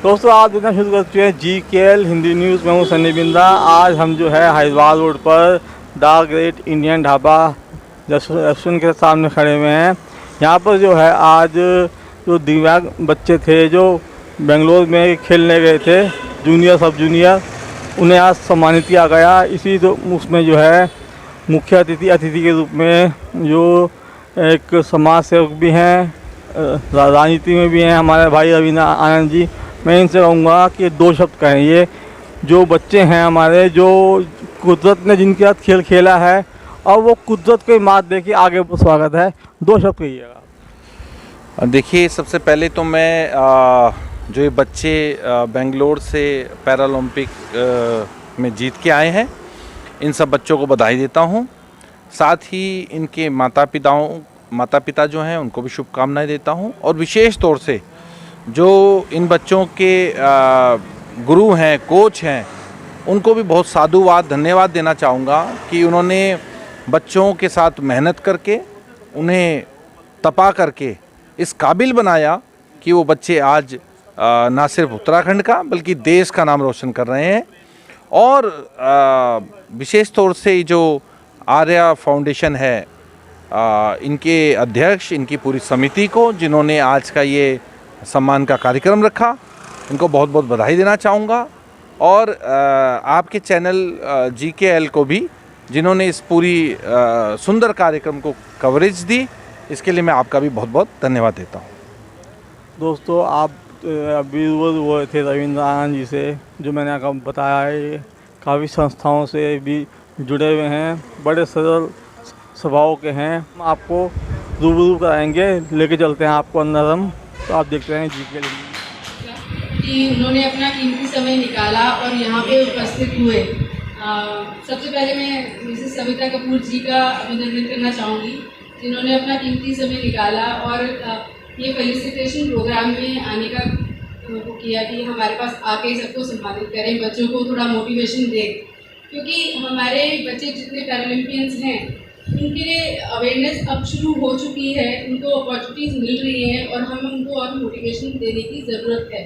दोस्तों आप देखना शुरू कर चुके हैं GKL हिंदी न्यूज़। मैं हूँ सन्नी बिंदा। आज हम जो है हैदराबाद रोड पर the great Indian dhaba restaurant के सामने खड़े हुए हैं। यहाँ पर जो है आज जो दिव्यांग बच्चे थे जो बेंगलोर में खेलने गए थे, जूनियर सब जूनियर, उन्हें आज सम्मानित किया गया। इसी तो उसमें जो है मुख्य अतिथि के रूप में जो एक समाज सेवक भी हैं, राजनीति में भी हैं, हमारे भाई रवीना आनंद जी। मैं इनसे कहूँगा कि दो शब्द कहें। ये जो बच्चे हैं हमारे, जो कुदरत ने जिनके साथ खेल खेला है और वो कुदरत को मात दे के आगे स्वागत है, दो शब्द कहिएगा। देखिए, सबसे पहले तो मैं जो ये बच्चे बेंगलोर से पैरालंपिक में जीत के आए हैं, इन सब बच्चों को बधाई देता हूँ। साथ ही इनके माता पिता जो हैं उनको भी शुभकामनाएं देता हूँ। और विशेष तौर से जो इन बच्चों के गुरु हैं, कोच हैं, उनको भी बहुत साधुवाद, धन्यवाद देना चाहूँगा कि उन्होंने बच्चों के साथ मेहनत करके, उन्हें तपा करके इस काबिल बनाया कि वो बच्चे आज ना सिर्फ उत्तराखंड का बल्कि देश का नाम रोशन कर रहे हैं। और विशेष तौर से जो आर्या फाउंडेशन है, इनके अध्यक्ष, इनकी पूरी समिति को, जिन्होंने आज का ये सम्मान का कार्यक्रम रखा, इनको बहुत बहुत बधाई देना चाहूँगा। और आपके चैनल GKL को भी, जिन्होंने इस पूरी सुंदर कार्यक्रम को कवरेज दी, इसके लिए मैं आपका भी बहुत बहुत धन्यवाद देता हूँ। दोस्तों आप अभी वो थे रवींद्र आनंद जी से, जो मैंने आपको बताया है, काफ़ी संस्थाओं से भी जुड़े हुए हैं, बड़े सरल स्वभाव के हैं। हम आपको रूबरू कराएंगे, लेके चलते हैं आपको अंदर हम। तो आप देखते हैं GKL कि उन्होंने अपना कीमती समय निकाला और यहाँ पे उपस्थित हुए। सबसे पहले मैं मिसेस सविता कपूर जी का अभिनंदन करना चाहूँगी, जिन्होंने अपना कीमती समय निकाला और ये फेलिसिटेशन प्रोग्राम में आने का वो किया कि हमारे पास आके सबको सम्मानित करें, बच्चों को थोड़ा मोटिवेशन दें। क्योंकि हमारे बच्चे जितने पैरालंपियंस हैं, उनके लिए अवेयरनेस अब शुरू हो चुकी है, उनको अपॉर्चुनिटीज़ मिल रही हैं और हम उनको और मोटिवेशन देने की ज़रूरत है,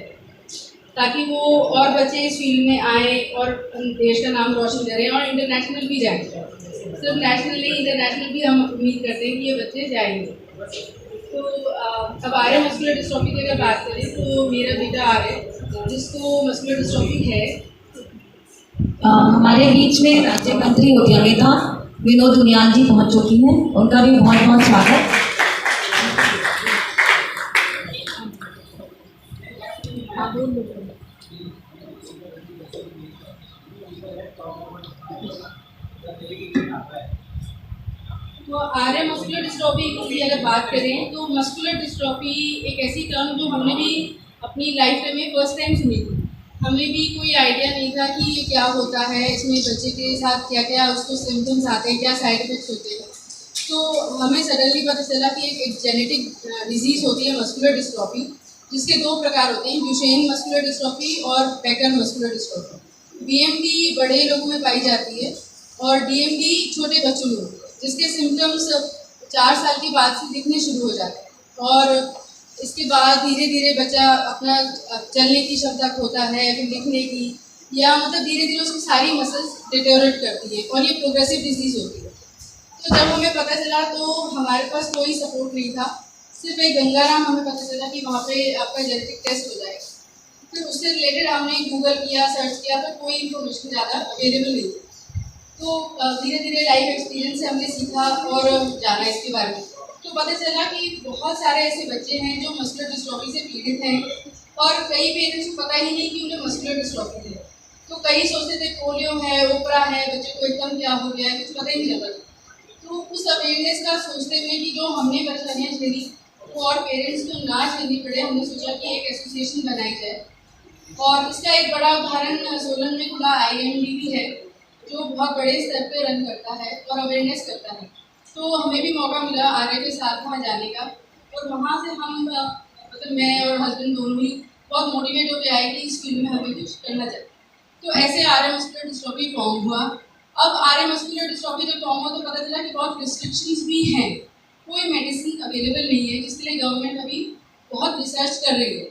ताकि वो और बच्चे इस फील्ड में आए और देश का नाम रोशन करें और इंटरनेशनल भी जाएँ। सिर्फ नेशनल नहीं, इंटरनेशनल भी हम उम्मीद करते हैं कि ये बच्चे जाएंगे। तो अब आर्य मस्कुलर डिस्ट्रॉफी की अगर बात करें तो मेरा बेटा आर्य, जिसको मस्कुलर डिस्ट्रॉफी है, हमारे बीच में राज्य मंत्री उद्यमिता विनोद उनियाल जी पहुंच चुकी हैं, उनका भी बहुत बहुत स्वागत। तो आर्य मस्कुलर डिस्ट्रॉफी की अगर बात करें तो मस्कुलर डिस्ट्रॉफी एक ऐसी टर्म जो हमने भी अपनी लाइफ में फर्स्ट टाइम सुनी थी। हमें भी कोई आइडिया नहीं था कि ये क्या होता है, इसमें बच्चे के साथ क्या क्या उसको सिम्टम्स आते हैं, क्या साइड इफेक्ट्स होते हैं। तो हमें सडनली पता चला कि एक जेनेटिक डिजीज़ होती है मस्कुलर डिस्ट्रॉफी, जिसके दो प्रकार होते हैं, ड्यूशेन मस्कुलर डिस्ट्रॉफी और बेकर मस्कुलर डिस्ट्रॉफी। BMD बड़े लोगों में पाई जाती है और DMD छोटे बच्चों में होती है, जिसके सिम्टम्स 4 साल के बाद से दिखने शुरू हो जाते हैं और इसके बाद धीरे धीरे बच्चा अपना चलने की क्षमता खोता है, फिर लिखने की, या मतलब धीरे धीरे उसकी सारी मसल्स डिटेरियोरेट करती है और ये प्रोग्रेसिव डिजीज़ होती है। तो जब हमें पता चला तो हमारे पास कोई सपोर्ट नहीं था, सिर्फ एक गंगाराम हमें पता चला कि वहाँ पे आपका जेनेटिक टेस्ट हो जाएगा। फिर उससे रिलेटेड हमने गूगल किया, सर्च किया, तो कोई इन्फॉर्मेशन ज़्यादा अवेलेबल नहीं थी। तो धीरे धीरे लाइफ एक्सपीरियंस से हमने सीखा और जाना इसके बारे में। तो पता चला कि बहुत सारे ऐसे बच्चे हैं जो मस्कुलर डिस्ट्रॉफी से पीड़ित हैं और कई पेरेंट्स को पता ही नहीं कि उन्हें मस्कुलर डिस्ट्रॉफी है। तो कई सोचते थे पोलियो है, ओपरा है, बच्चे को एकदम क्या हो गया है, कुछ पता ही नहीं चला। तो उस अवेयरनेस का सोचते हुए कि जो हमने परेशानियाँ झेली वो और पेरेंट्स को ना झेलनी पड़े, हमने सोचा कि एक एसोसिएशन बनाई जाए। और इसका एक बड़ा उदाहरण सोलन में खुला IMDB है, जो बहुत बड़े स्तर पे रन करता है और अवेयरनेस करता है। तो हमें भी मौका मिला आर्य के साथ वहाँ जाने का और वहाँ से हम मतलब मैं और हस्बैंड दोनों ही बहुत मोटिवेट होकर आए कि इस फील्ड में हमें कुछ करना चाहिए। तो ऐसे आर्य मस्कुलर डिस्ट्रॉफी फॉर्म हुआ। अब आर्य मस्कुलर डिस्ट्रॉफी जब फॉर्म हुआ तो पता चला कि बहुत रिस्ट्रिक्शंस भी हैं, कोई मेडिसिन अवेलेबल नहीं है, जिसके लिए गवर्नमेंट अभी बहुत रिसर्च कर रही है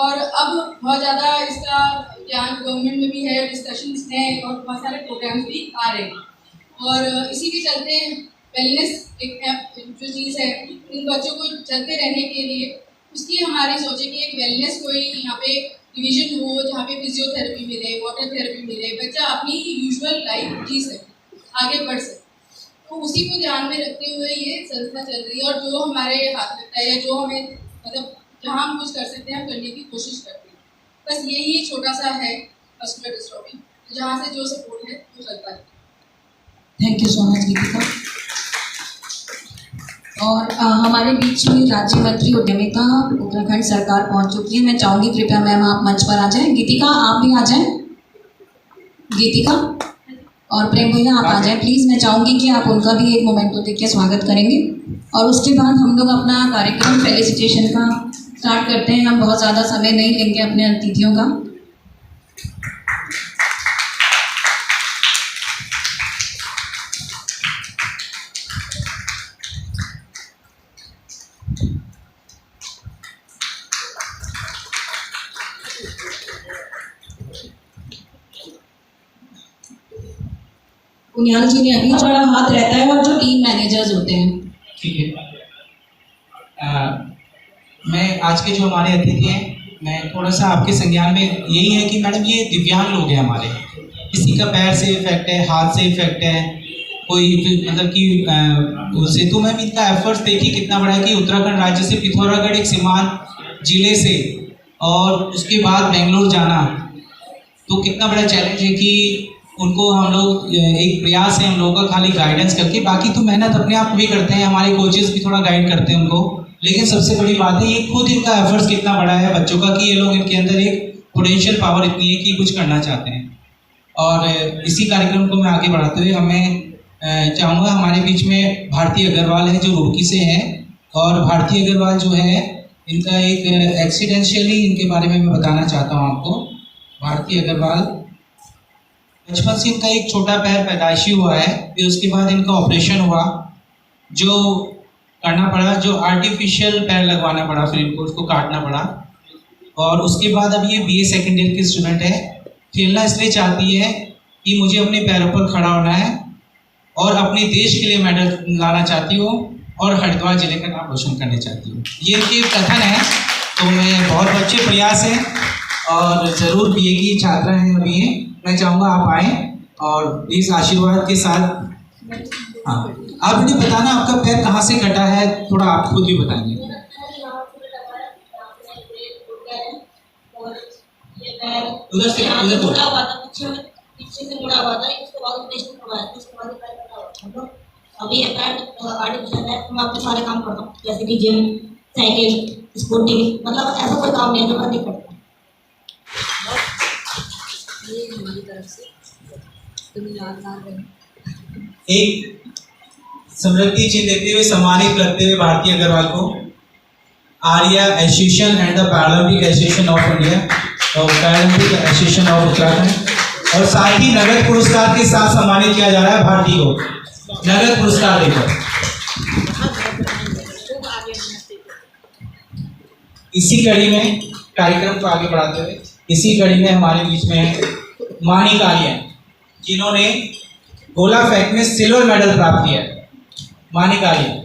और अब बहुत ज़्यादा इसका ज्ञान गवर्नमेंट में भी है, डिस्कशंस हैं और बहुत सारे प्रोग्राम्स भी आ रहे हैं। और इसी के चलते वेलनेस एक जो चीज़ है इन बच्चों को चलते रहने के लिए उसकी हमारी सोचे कि एक वेलनेस कोई यहाँ पे डिवीजन हो जहाँ पे फिजियोथेरेपी मिले, वाटर थेरेपी मिले, बच्चा अपनी यूजुअल लाइफ जी सके, आगे बढ़ सके। तो उसी को ध्यान में रखते हुए ये संस्था चल रही है और जो हमारे हाथ लगता है या जो हमें मतलब जहाँ हम कुछ कर सकते हैं हम करने की कोशिश करते हैं। बस यही एक छोटा सा है मस्कुलर डिस्ट्रॉफी, जहाँ से जो सपोर्ट है वो चलता है। थैंक यू सो मच गीतिका। और हमारे बीच में राज्य मंत्री उद्यमिता उत्तराखंड सरकार पहुंच चुकी है। मैं चाहूँगी कृपया मैम आप मंच पर आ जाएं। गीतिका आप भी आ जाएं। गीतिका और प्रेम भैया आप आ जाएं प्लीज़। मैं चाहूँगी कि आप उनका भी एक मोमेंट को देख के स्वागत करेंगे और उसके बाद हम लोग अपना कार्यक्रम फेलिसिटेशन का स्टार्ट करते हैं। हम बहुत ज़्यादा समय नहीं लेंगे अपने अतिथियों का। कुनियाल जी ने अभी बड़ा हाथ रहता है और जो टीम मैनेजर्स होते हैं। ठीक है, मैं आज के जो हमारे अतिथि हैं मैं थोड़ा सा आपके संज्ञान में यही है कि मैडम ये दिव्यांग लोग हैं हमारे, किसी का पैर से इफेक्ट है, हाथ से इफेक्ट है, कोई मतलब कि उससे तो मैम इनका एफर्ट्स देखिए कितना बड़ा है कि उत्तराखंड राज्य से पिथौरागढ़ एक सीमांत जिले से और उसके बाद बेंगलोर जाना तो कितना बड़ा चैलेंज है कि उनको हम लोग एक प्रयास है हम लोगों का खाली गाइडेंस करके, बाकी तो मेहनत अपने आप भी करते हैं, हमारे कोचेस भी थोड़ा गाइड करते हैं उनको, लेकिन सबसे बड़ी बात है ये खुद इनका एफर्ट्स कितना बड़ा है बच्चों का कि ये लोग इनके अंदर एक पोटेंशियल पावर इतनी है कि कुछ करना चाहते हैं। और इसी कार्यक्रम को मैं आगे बढ़ाते हुए हमें चाहूँगा हमारे बीच में भारती अग्रवाल है जो रुड़की से है, और भारती अग्रवाल जो है इनका एक एक्सीडेंशियली इनके बारे में मैं बताना चाहता हूँ आपको। भारती अग्रवाल बचपन से इनका एक छोटा पैर पैदाइशी हुआ है, फिर उसके बाद इनका ऑपरेशन हुआ जो करना पड़ा, जो आर्टिफिशियल पैर लगवाना पड़ा, फिर इनको उसको काटना पड़ा, और उसके बाद अब ये BA सेकेंड ईयर की स्टूडेंट है। खेलना इसलिए चाहती है कि मुझे अपने पैरों पर खड़ा होना है और अपने देश के लिए मेडल लाना चाहती हूँ और हरिद्वार जिले का नाम रोशन करना चाहती हूँ। ये इनकी कथन है, तो मैं बहुत अच्छे प्रयास हैं और ज़रूर BA की छात्रा हैं अभी हैं। मैं चाहूँगा आप आएँ और इस आशीर्वाद के साथ। हाँ, आप मुझे बताना आपका पैर कहाँ से कटा है, थोड़ा आप खुद भी बताएंगे। उधर से उधर को पीछे से मुड़ा हुआ था, उसके बाद ऑपरेशन करवाया, उसके बाद पैर कटा हुआ। मतलब अभी ये पैर आर्टिफिशियल है, मैं अपने सारे काम करता हूँ जैसे कि जिम, साइकिल, स्कूटी, मतलब ऐसा कोई काम नहीं है जो मैं नहीं करता। ये हमारी तरफ से तुम यादगार रहे। एक समृद्धि चिन्ह देते हुए सम्मानित करते हुए भारती अग्रवाल को Arya association and the Paralympic association of India और पैरालंपिक एसोसिएशन ऑफ उत्तराखंड, और साथ ही नगद पुरस्कार के साथ सम्मानित किया जा रहा है भारती को नगद पुरस्कार देकर। इसी कड़ी में कार्यक्रम को आगे बढ़ाते हुए इसी कड़ी में हमारे बीच में मानिक आर्यन जिन्होंने गोला फेंक में सिल्वर मेडल प्राप्त किया है। मानिक आर्यन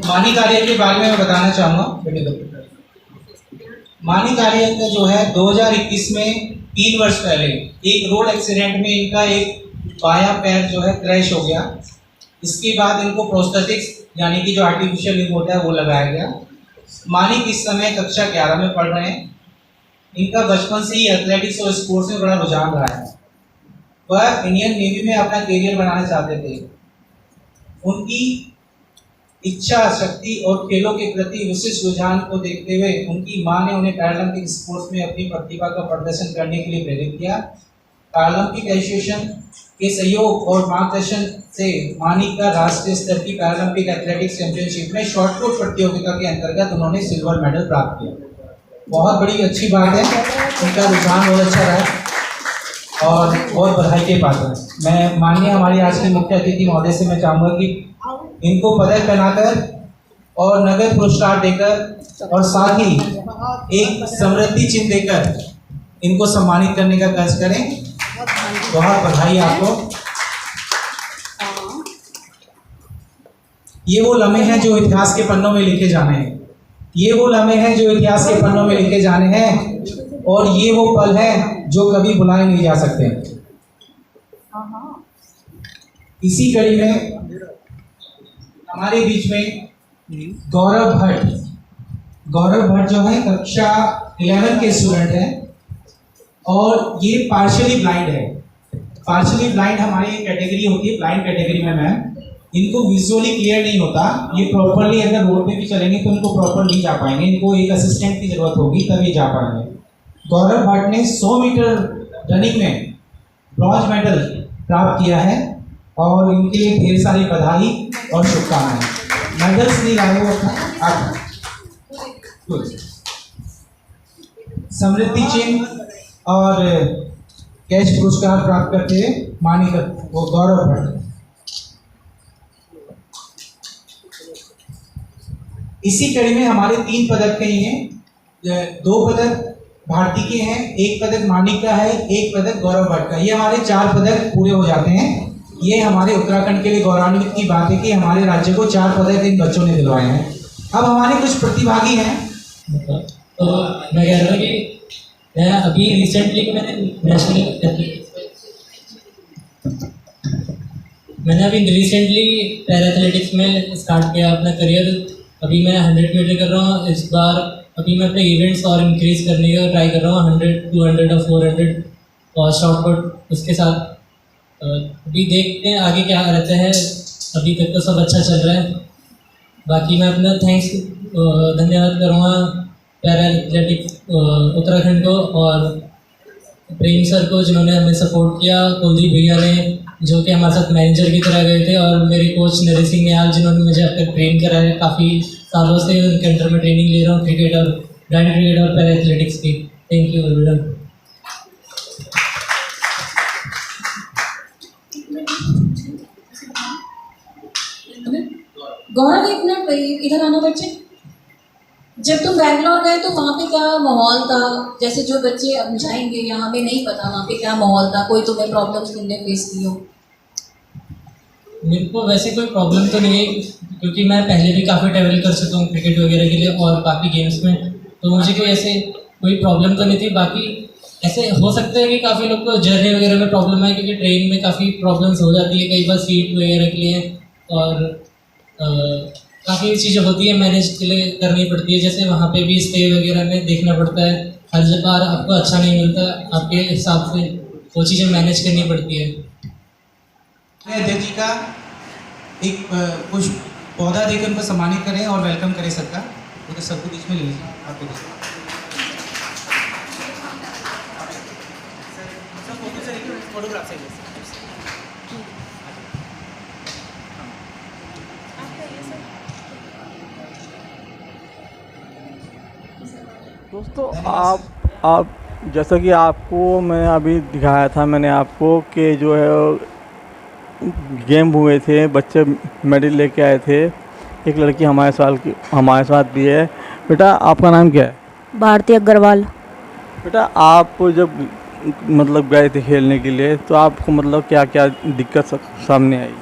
मानिक आर्यन के बारे में मैं बताना चाहूँगा। मानिक आर्यन का जो है 2021 में 3 वर्ष पहले एक रोड एक्सीडेंट में इनका एक बायां पैर जो है क्रैश हो गया। इसके बाद इनको प्रोस्थेटिक्स यानी कि जो आर्टिफिशियल लिंब होता है वो लगाया गया। मानिक इस समय कक्षा 11 में पढ़ रहे हैं। इनका बचपन से ही एथलेटिक्स और स्पोर्ट्स में बड़ा रुझान रहा है। वह इंडियन नेवी में अपना करियर बनाना चाहते थे। उनकी इच्छा शक्ति और खेलों के प्रति विशिष्ट रुझान को देखते हुए उनकी मां ने उन्हें पैरालंपिक स्पोर्ट्स में अपनी प्रतिभा का प्रदर्शन करने के लिए प्रेरित किया। पैरालंपिक एसोसिएशन के सहयोग और मार्गदर्शन से मानिक का राष्ट्रीय स्तर की पैरालंपिक एथलेटिक्स चैंपियनशिप में शॉर्टपुट प्रतियोगिता के अंतर्गत उन्होंने सिल्वर मेडल प्राप्त किया। बहुत बड़ी अच्छी बात है, उनका रुझान बहुत अच्छा रहा और बहुत बधाई के पात्र हैं। मैं माननीय हमारी आज की मुख्य अतिथि महोदय से मैं चाहूँगा कि इनको पदक पहनाकर और नगद पुरस्कार देकर और साथ ही एक समृद्धि चिन्ह देकर इनको सम्मानित करने का कार्य करें। बहुत बधाई आपको। ये वो लम्हे हैं जो इतिहास के पन्नों में लिखे जाने हैं। ये वो लम्हे हैं जो इतिहास के पन्नों में लिखे जाने हैं और ये वो पल हैं जो कभी भुलाए नहीं जा सकते। इसी कड़ी में हमारे बीच में गौरव भट्ट जो है कक्षा 11 के स्टूडेंट हैं और ये पार्शियली ब्लाइंड है। पार्शियली ब्लाइंड हमारी कैटेगरी होती है, ब्लाइंड कैटेगरी में मैम। इनको विजुअली क्लियर नहीं होता, ये प्रॉपरली अगर रोड पे भी चलेंगे तो इनको प्रॉपर नहीं जा पाएंगे, इनको एक असिस्टेंट की जरूरत होगी तब ये जा पाएंगे। गौरव भट्ट ने 100 मीटर रनिंग में ब्रॉन्ज मेडल प्राप्त किया है और इनके लिए ढेर सारी बधाई और शुभकामनाएं। मेडल्स नहीं लाए वो समृद्धि चिन्ह और कैश पुरस्कार प्राप्त करते हुए मानी वो गौरव भट्ट। इसी कड़ी में हमारे 3 पदक के हैं। 2 पदक भारती के हैं, 1 पदक मानिक का है, 1 पदक गौरव भट्ट का। ये हमारे 4 पदक पूरे हो जाते हैं। ये हमारे उत्तराखंड के लिए गौरवान्वित की बात है कि हमारे राज्य को 4 पदक इन बच्चों ने दिलवाए हैं। अब हमारे कुछ प्रतिभागी हैं। तो मैं कह रहा हूँ कि मैं अभी रिसेंटली मैंने अभी रिसेंटली पैरा एथलेटिक्स में स्टार्ट किया अपना करियर। अभी मैं 100 मीटर कर रहा हूँ। इस बार अभी मैं अपने इवेंट्स और इंक्रीज करने का ट्राई कर रहा हूँ, 100, 200 और 400 और शॉर्ट पुट उसके साथ। अभी देखते हैं आगे क्या रहता है। अभी तक तो सब अच्छा चल रहा है। बाकी मैं अपना धन्यवाद करूँगा पैरा एथलेटिक्स उत्तराखंड को और प्रेम सर को जिन्होंने हमें सपोर्ट किया, कुलदीप भैया ने जो कि हमारे साथ मैनेजर की तरह गए थे, और मेरे कोच नरेश सिंह निहाल जिन्होंने मुझे अब तक ट्रेन करा है। काफ़ी सालों से उनके अंडर में ट्रेनिंग ले रहा हूँ क्रिकेट और ब्लाइंड क्रिकेट और पैरा एथलेटिक्स की। Thank you everyone. गौरव एक मिनट इधर आना बच्चे। जब तुम बैंगलोर गए तो वहाँ पे क्या माहौल था? जैसे जो बच्चे अब जाएंगे यहाँ पे नहीं पता वहाँ पे क्या माहौल था, कोई तुम्हें प्रॉब्लम्स तुमने फेस की हो? मेरे को वैसे कोई प्रॉब्लम तो नहीं है क्योंकि मैं पहले भी काफ़ी ट्रैवल कर चुका हूँ क्रिकेट वगैरह के लिए और बाकी गेम्स में, तो मुझे कोई ऐसे कोई प्रॉब्लम तो नहीं थी। बाकी ऐसे हो सकता है कि काफ़ी लोग को जर्नी वगैरह में प्रॉब्लम है क्योंकि ट्रेन में काफ़ी प्रॉब्लम्स हो जाती है कई बार सीट वगैरह के लिए, और काफ़ी चीज़ें होती है मैनेज के लिए करनी पड़ती है। जैसे वहाँ पे भी स्टे वगैरह में देखना पड़ता है, हर बार आपको अच्छा नहीं मिलता, आपके हिसाब से वो चीज़ें मैनेज करनी पड़ती है। अध्यक्ष जी का एक कुछ पौधा देकर उनको सम्मानित करें और वेलकम करें सबका। तो सबको बीच में ले लीजिए आपको फोटोग्राफ से। दोस्तों आप जैसा कि आपको मैं अभी दिखाया था मैंने आपको कि जो है गेम हुए थे, बच्चे मेडल लेके आए थे। एक लड़की हमारे साथ भी है। बेटा आपका नाम क्या है? भारती अग्रवाल। बेटा आप जब मतलब गए थे खेलने के लिए तो आपको मतलब क्या क्या दिक्कत सामने आई?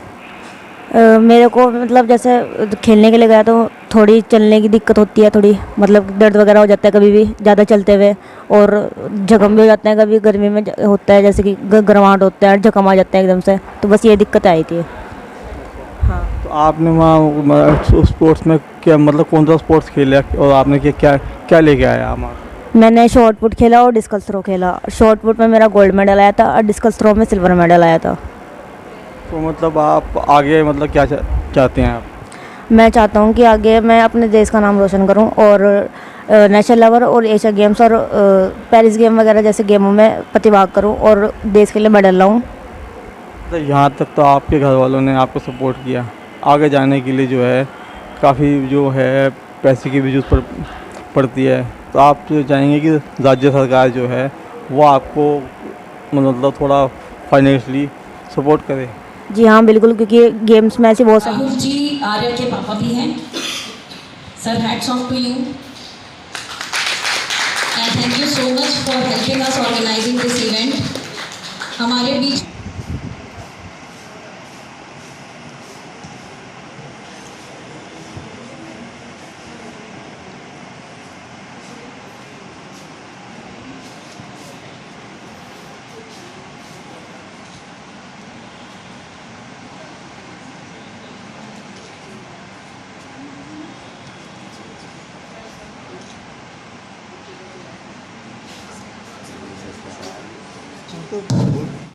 मेरे को मतलब जैसे खेलने के लिए गया तो थोड़ी चलने की दिक्कत होती है, थोड़ी मतलब दर्द वगैरह हो जाता है कभी भी ज़्यादा चलते हुए, और जख्म भी हो जाते हैं कभी गर्मी में होता है, जैसे कि गर्माहट होता है, जख्म आ जाता है एकदम से। तो बस ये दिक्कत आई थी। हाँ। तो आपने वहाँ स्पोर्ट्स में क्या मतलब कौन सा स्पोर्ट्स खेला और आपने क्या क्या लेके आया हमारा? मैंने शॉर्ट पुट खेला और डिस्कस थ्रो खेला। शॉर्ट पुट में मेरा गोल्ड मेडल आया था और डिस्कस थ्रो में सिल्वर मेडल आया था। तो मतलब आप आगे मतलब क्या चाहते हैं आप? मैं चाहता हूँ कि आगे मैं अपने देश का नाम रोशन करूँ और नेशनल लेवल और एशिया गेम्स और पेरिस गेम वगैरह जैसे गेमों में प्रतिभाग करूँ और देश के लिए मेडल लाऊँ। तो यहाँ तक तो आपके घर वालों ने आपको सपोर्ट किया, आगे जाने के लिए जो है काफ़ी जो है पैसे की भी जरूरत पड़ती है। तो आप तो चाहेंगे कि राज्य सरकार जो है वो आपको मतलब थोड़ा फाइनेंशियली सपोर्ट करे। जी हाँ बिल्कुल, क्योंकि गेम्स में ऐसे बहुत सारे राहुल जी आर्य के पापा भी हैं। Sir hats off to you and thank you so much for helping us organizing this event. हमारे बीच तो